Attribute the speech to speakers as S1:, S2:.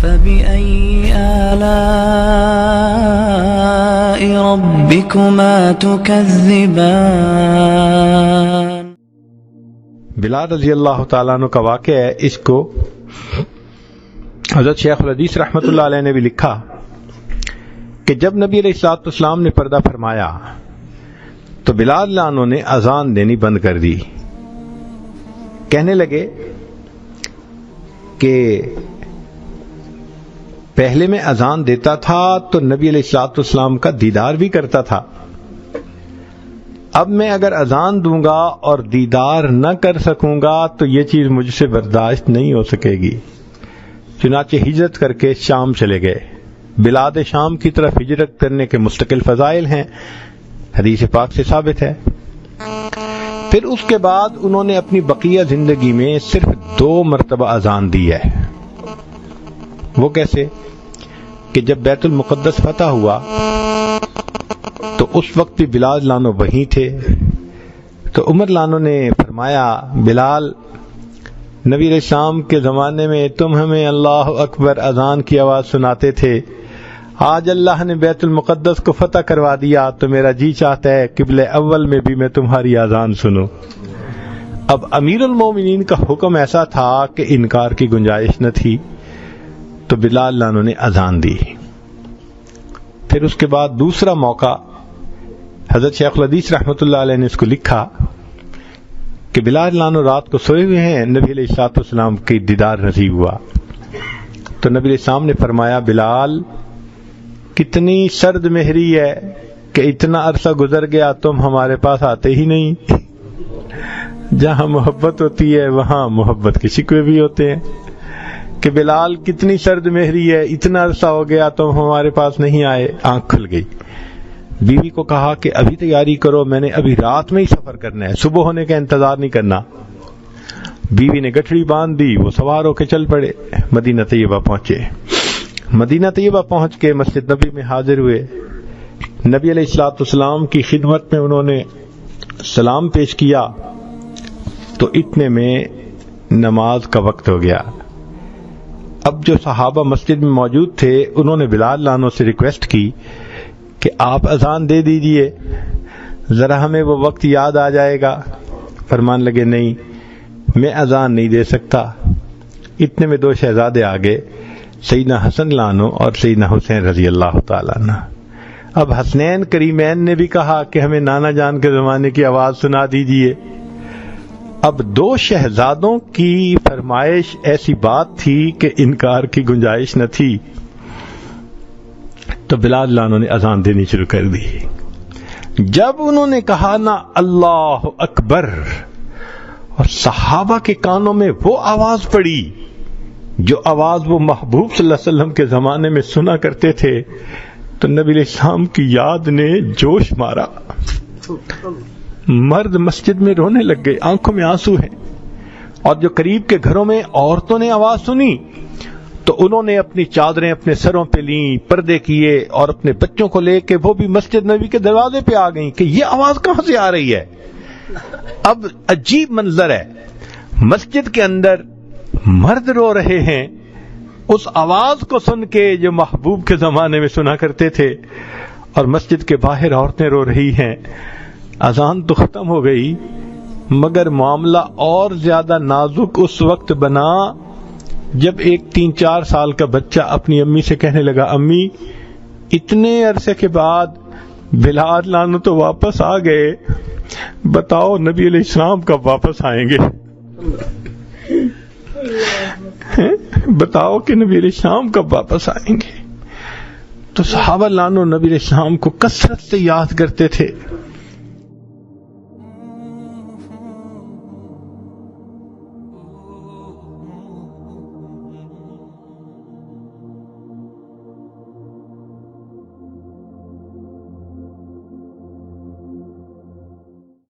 S1: فبأي آلاء ربكما تكذبان.
S2: بلال رضی اللہ تعالیٰ عنہ کا واقعہ ہے. اس کو حضرت شیخ الحدیث رحمۃ اللہ علیہ نے بھی لکھا کہ جب نبی علیہ الصلوۃ والسلام نے پردہ فرمایا تو بلال رضی اللہ عنہ نے اذان دینی بند کر دی. کہنے لگے کہ پہلے میں اذان دیتا تھا تو نبی علیہ الصلوۃ والسلام کا دیدار بھی کرتا تھا، اب میں اگر اذان دوں گا اور دیدار نہ کر سکوں گا تو یہ چیز مجھ سے برداشت نہیں ہو سکے گی. چنانچہ ہجرت کر کے شام چلے گئے. بلاد شام کی طرف ہجرت کرنے کے مستقل فضائل ہیں، حدیث پاک سے ثابت ہے. پھر اس کے بعد انہوں نے اپنی بقیہ زندگی میں صرف 2 مرتبہ اذان دی ہے. وہ کیسے کہ جب بیت المقدس فتح ہوا تو اس وقت بھی بلال لانو وہیں تھے، تو عمر لانو نے فرمایا بلال، نبی علیہ السلام کے زمانے میں تم ہمیں اللہ اکبر اذان کی آواز سناتے تھے، آج اللہ نے بیت المقدس کو فتح کروا دیا تو میرا جی چاہتا ہے قبلہ اول میں بھی میں تمہاری اذان سنوں. اب امیر المومنین کا حکم ایسا تھا کہ انکار کی گنجائش نہ تھی، تو بلال لانو نے اذان دی. پھر اس کے بعد دوسرا موقع حضرت شیخ الحدیث رحمۃ اللہ علیہ نے اس کو لکھا کہ بلال لانو رات کو سوئے ہوئے ہیں، نبی علیہ الصلوۃ والسلام کی دیدار نصیب ہوا تو نبی علیہ السلام نے فرمایا بلال کتنی سرد مہری ہے کہ اتنا عرصہ گزر گیا تم ہمارے پاس آتے ہی نہیں. جہاں محبت ہوتی ہے وہاں محبت کے شکوے بھی ہوتے ہیں کہ بلال کتنی سرد مہری ہے، اتنا عرصہ ہو گیا تم ہمارے پاس نہیں آئے. آنکھ کھل گئی. بیوی کو کہا کہ ابھی تیاری کرو، میں نے ابھی رات میں ہی سفر کرنا ہے، صبح ہونے کا انتظار نہیں کرنا. بیوی نے گٹھڑی باندھ دی، وہ سوار ہو کے چل پڑے. مدینہ طیبہ پہنچے. مدینہ طیبہ پہنچ کے مسجد نبی میں حاضر ہوئے. نبی علیہ الصلوۃ والسلام کی خدمت میں انہوں نے سلام پیش کیا تو اتنے میں نماز کا وقت ہو گیا. اب جو صحابہ مسجد میں موجود تھے انہوں نے بلال لانو سے ریکویسٹ کی کہ آپ اذان دے دیجئے، ذرا ہمیں وہ وقت یاد آ جائے گا. فرمان لگے نہیں، میں اذان نہیں دے سکتا. اتنے میں 2 شہزادے آگے، سیدنا حسن لانو اور سیدنا حسین رضی اللہ تعالیٰ عنہ. اب حسنین کریمین نے بھی کہا کہ ہمیں نانا جان کے زمانے کی آواز سنا دیجئے. اب 2 شہزادوں کی فرمائش ایسی بات تھی کہ انکار کی گنجائش نہ تھی، تو بلال لانو نے اذان دینی شروع کر دی. جب انہوں نے کہا نا اللہ اکبر اور صحابہ کے کانوں میں وہ آواز پڑی جو آواز وہ محبوب صلی اللہ علیہ وسلم کے زمانے میں سنا کرتے تھے، تو نبی علیہ السلام کی یاد نے جوش مارا. مرد مسجد میں رونے لگ گئے، آنکھوں میں آنسو ہیں. اور جو قریب کے گھروں میں عورتوں نے آواز سنی تو انہوں نے اپنی چادریں اپنے سروں پہ لیں، پردے کیے اور اپنے بچوں کو لے کے وہ بھی مسجد نبی کے دروازے پہ آ گئیں کہ یہ آواز کہاں سے آ رہی ہے. اب عجیب منظر ہے، مسجد کے اندر مرد رو رہے ہیں اس آواز کو سن کے جو محبوب کے زمانے میں سنا کرتے تھے، اور مسجد کے باہر عورتیں رو رہی ہیں. اذان تو ختم ہو گئی مگر معاملہ اور زیادہ نازک اس وقت بنا جب ایک 3-4 سال کا بچہ اپنی امی سے کہنے لگا امی اتنے عرصے کے بعد بلال لانو تو واپس آ گئے، بتاؤ نبی علیہ السلام کب واپس آئیں گے؟ بتاؤ کہ نبی علیہ السلام کب واپس آئیں گے؟ تو صحابہ لانو نبی علیہ السلام کو کثرت سے یاد کرتے تھے.